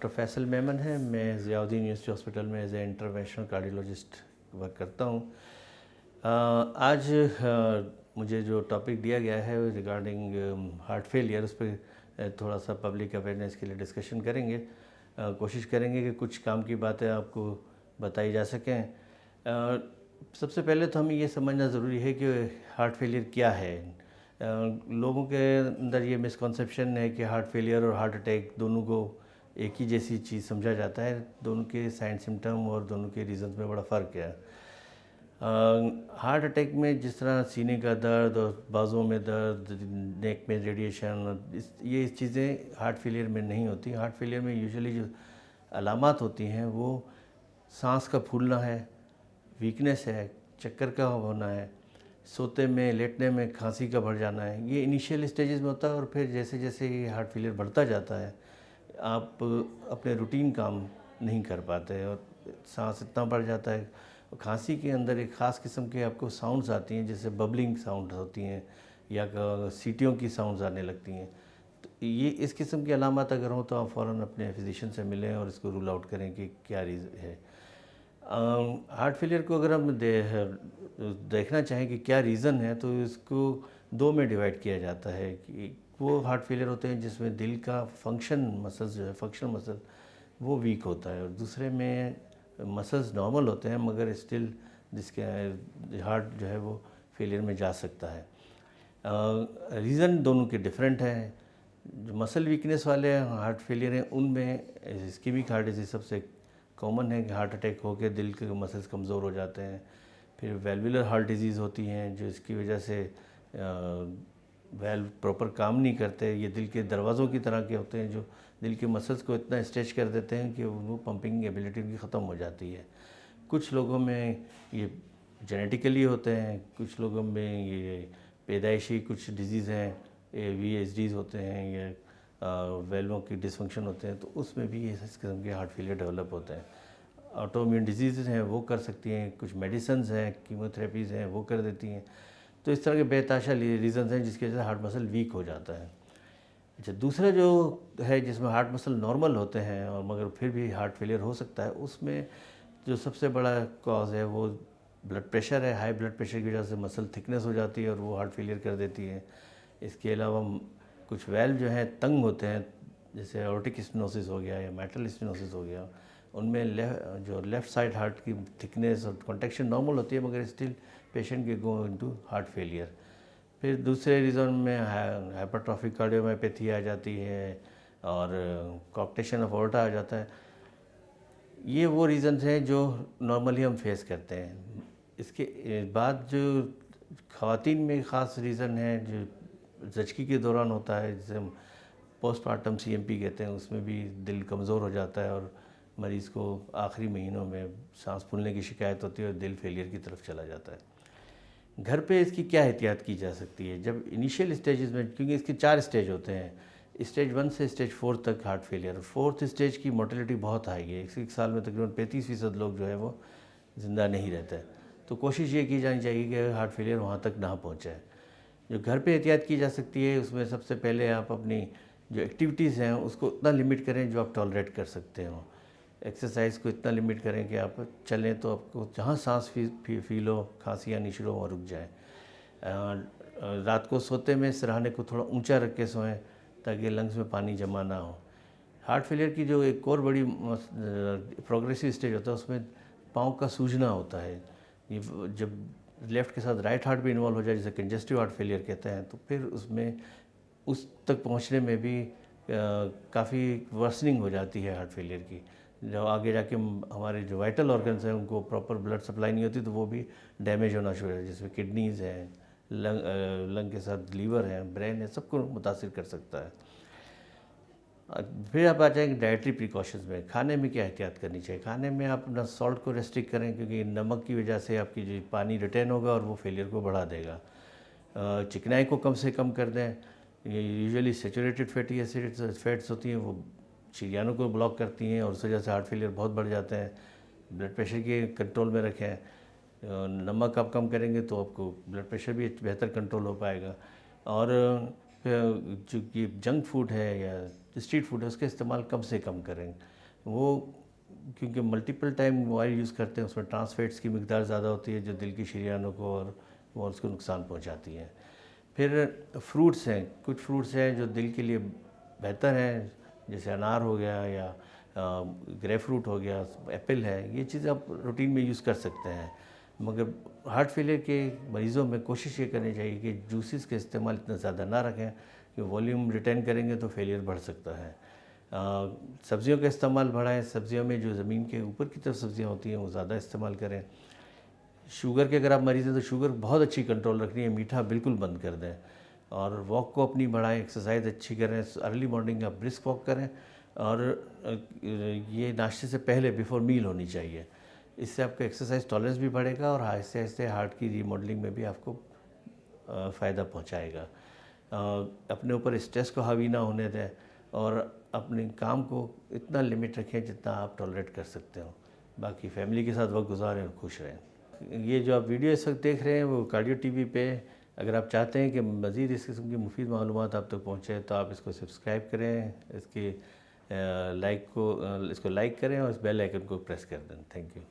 Doctor Faisal Memon है। मैं Ziauddin university hospital में as a interventional cardiologist work करता हूँ। आज मुझे जो टॉपिक दिया गया है रिगार्डिंग हार्ट फेलियर, उस पर थोड़ा सा पब्लिक अवेयरनेस के लिए डिस्कशन करेंगे। कोशिश करेंगे कि कुछ काम की बातें आपको बताई जा सकें। सबसे पहले तो हमें ये समझना ज़रूरी है कि हार्ट फेलियर क्या है। लोगों के अंदर ये मिसकॉन्सेप्शन है कि हार्ट फेलियर और हार्ट अटैक दोनों को एक ही जैसी चीज़ समझा जाता है। दोनों के साइन सिम्टम और दोनों के रीज़न्स में बड़ा फ़र्क है। हार्ट अटैक में जिस तरह सीने का दर्द और बाजुओं में दर्द, नेक में रेडिएशन, ये चीज़ें हार्ट फेलियर में नहीं होती। हार्ट फेलियर में यूजुअली जो अलामात होती हैं वो सांस का फूलना है, वीकनेस है, चक्कर का होना है, सोते में लेटने में खांसी का बढ़ जाना है। ये इनिशियल स्टेजेस में होता है और फिर जैसे जैसे ये हार्ट फेलियर बढ़ता जाता है आप अपने रूटीन काम नहीं कर पाते और सांस इतना बढ़ जाता है। खांसी के अंदर एक ख़ास किस्म के आपको साउंड्स आती हैं, जैसे बबलिंग साउंड्स होती हैं या सीटियों की साउंड्स आने लगती हैं। तो ये इस किस्म की अलामत अगर हो तो आप फ़ौरन अपने फिजिशियन से मिलें और इसको रूल आउट करें कि क्या रीज़न है। हार्ट फेलियर को अगर हम देखना चाहें कि क्या रीज़न है तो इसको दो में डिवाइड किया जाता है कि वो हार्ट फेलियर होते हैं जिसमें दिल का फंक्शन मसल्स जो है, फंक्शनल मसल वो वीक होता है, और दूसरे में मसल्स नॉर्मल होते हैं मगर स्टिल जिसके हार्ट जो है वो फेलियर में जा सकता है। रीज़न दोनों के डिफरेंट हैं। जो मसल वीकनेस वाले हार्ट फेलियर हैं उनमें इस्केमिक हार्ट डिजीज सबसे कॉमन है कि हार्ट अटैक होकर दिल के मसल्स कमज़ोर हो जाते हैं। फिर वेल्वुलर हार्ट डिजीज़ होती हैं जो इसकी वजह से वेल्व प्रॉपर काम नहीं करते। ये दिल के दरवाज़ों की तरह के होते हैं जो दिल के मसल्स को इतना स्ट्रेच कर देते हैं कि वो पंपिंग एबिलिटी उनकी ख़त्म हो जाती है। कुछ लोगों में ये जेनेटिकली होते हैं, कुछ लोगों में ये पैदाइशी कुछ डिजीज़ हैं, VHDs होते हैं या वेल्वों की डिसफंक्शन होते हैं, तो उसमें भी इस किस्म के हार्ट फेलियर डेवलप होते हैं। ऑटोइम्यून डिजीज़ हैं वो कर सकती हैं, कुछ मेडिसिन्स हैं, कीमोथेरेपीज़ हैं वो कर देती हैं। तो इस तरह के बेताशा रीज़न्स हैं जिसकी वजह से हार्ट मसल वीक हो जाता है। अच्छा, दूसरा जो है जिसमें हार्ट मसल नॉर्मल होते हैं और मगर फिर भी हार्ट फेलियर हो सकता है, उसमें जो सबसे बड़ा कॉज है वो ब्लड प्रेशर है। हाई ब्लड प्रेशर की वजह से मसल थिकनेस हो जाती है और वो हार्ट फेलियर कर देती है। इसके अलावा कुछ वेल्व जो हैं तंग होते हैं, जैसे एओर्टिक स्टेनोसिस हो गया या माइट्रल स्टेनोसिस हो गया, उनमें जो लेफ़्ट साइड हार्ट की थिकनेस और कॉन्ट्रैक्शन नॉर्मल होती है मगर स्टिल पेशेंट के गो इनटू हार्ट फेलियर। फिर दूसरे रीज़न में हाइपरट्रॉफिक कार्डियोमायोपैथी आ जाती है और कॉक्टेशन ऑफ ऑर्टा आ जाता है। ये वो रीज़न्स हैं जो नॉर्मली हम फेस करते हैं। इसके बाद जो ख़वातीन में ख़ास रीज़न है जो ज़चगी के दौरान होता है, जिसे हम पोस्टमार्टम CMP कहते हैं, उसमें भी दिल कमज़ोर हो जाता है और मरीज़ को आखिरी महीनों में सांस फूलने की शिकायत होती है और दिल फेलियर की तरफ चला जाता है। घर पे इसकी क्या एहतियात की जा सकती है? जब इनिशियल स्टेजेस में, क्योंकि इसके 4 स्टेज होते हैं, स्टेज 1 से स्टेज 4 तक हार्ट फेलियर। 4th स्टेज की मोर्टेलिटी बहुत हाई है, एक साल में तकरीबन 35% लोग जो है वो ज़िंदा नहीं रहते हैं। तो कोशिश ये की जानी चाहिए कि हार्ट फेलियर वहाँ तक ना पहुँचे। जो घर पे एहतियात की जा सकती है उसमें सबसे पहले आप अपनी जो एक्टिविटीज़ हैं उसको उतना लिमिट करें जो आप टॉलरेट कर सकते हो। एक्सरसाइज को इतना लिमिट करें कि आप चलें तो आपको जहाँ सांस फील हो, खांसी या नीच हो वहाँ रुक जाए। रात को सोते में सिरहाने को थोड़ा ऊंचा रख के सोएं ताकि लंग्स में पानी जमा ना हो। हार्ट फेलियर की जो एक और बड़ी प्रोग्रेसिव स्टेज होता है उसमें पाँव का सूजना होता है। ये जब लेफ़्ट के साथ राइट हार्ट भी इन्वॉल्व हो जाए, जिसे कंजेस्टिव हार्ट फेलियर कहते हैं, तो फिर उसमें उस तक पहुंचने में भी काफ़ी वर्सनिंग हो जाती है हार्ट फेलियर की। जब आगे जाके हमारे जो वाइटल ऑर्गन्स हैं उनको प्रॉपर ब्लड सप्लाई नहीं होती तो वो भी डैमेज होना शुरू है, जिसमें किडनीज़ हैं, लंग के साथ लीवर है, ब्रेन है, सबको मुतासिर कर सकता है। फिर आप आ जाएंगे डाइटरी प्रिकॉशंस में। खाने में क्या एहतियात करनी चाहिए? खाने में आप अपना सॉल्ट को रेस्ट्रिक्ट करें क्योंकि नमक की वजह से आपकी जो पानी रिटेन होगा और वो फेलियर को बढ़ा देगा। चिकनाई को कम से कम कर दें। ये usually saturated fatty acids fats होती हैं, वो शरीयानों को ब्लॉक करती हैं और उस वजह से हार्ट फेलियर बहुत बढ़ जाते हैं। ब्लड प्रेशर के कंट्रोल में रखें। नमक आप कम करेंगे तो आपको ब्लड प्रेशर भी बेहतर कंट्रोल हो पाएगा। और जो ये जंक फूड है या स्ट्रीट फूड है उसका इस्तेमाल कम से कम करें। वो क्योंकि मल्टीपल टाइम ऑयल यूज़ करते हैं, उसमें ट्रांस फैट्स की मिकदार ज़्यादा होती है जो दिल की शरीयानों को और वॉल्स को नुकसान पहुंचाती हैं। फिर फ्रूट्स हैं, कुछ फ्रूट्स हैं जो दिल के लिए बेहतर हैं, जैसे अनार हो गया या ग्रेप फ्रूट हो गया, एप्पल है, ये चीज़ आप रूटीन में यूज़ कर सकते हैं। मगर हार्ट फेलियर के मरीज़ों में कोशिश ये करनी चाहिए कि जूसेस का इस्तेमाल इतना ज़्यादा ना रखें कि वॉल्यूम रिटेन करेंगे तो फेलियर बढ़ सकता है। सब्ज़ियों का इस्तेमाल बढ़ाएं, सब्ज़ियों में जो ज़मीन के ऊपर की तरफ सब्ज़ियाँ होती हैं वो ज़्यादा इस्तेमाल करें। शुगर के अगर आप मरीज़ हैं तो शुगर बहुत अच्छी कंट्रोल रखनी है, मीठा बिल्कुल बंद कर दें और वॉक को अपनी बढ़ाएं, एक्सरसाइज अच्छी करें, अर्ली मॉर्निंग आप ब्रिस्क वॉक करें और ये नाश्ते से पहले बिफोर मील होनी चाहिए। इससे आपका एक्सरसाइज टॉलरेंस भी बढ़ेगा और आहिस्ते आहिस्ते हार्ट की रीमॉडलिंग में भी आपको फ़ायदा पहुंचाएगा। अपने ऊपर स्ट्रेस को हावी ना होने दें और अपने काम को इतना लिमिट रखें जितना आप टॉलरेट कर सकते हो। बाकी फैमिली के साथ वक्त गुजारें और खुश रहें। ये जो आप वीडियो इस वक्त देख रहे हैं वो कार्डियो टीवी पे। अगर आप चाहते हैं कि मज़ीद इस किस्म की मुफीद मालूमात आप तक पहुँचे तो आप इसको सब्सक्राइब करें, इसको लाइक करें और इस बेल आइकन को प्रेस कर दें। Thank you.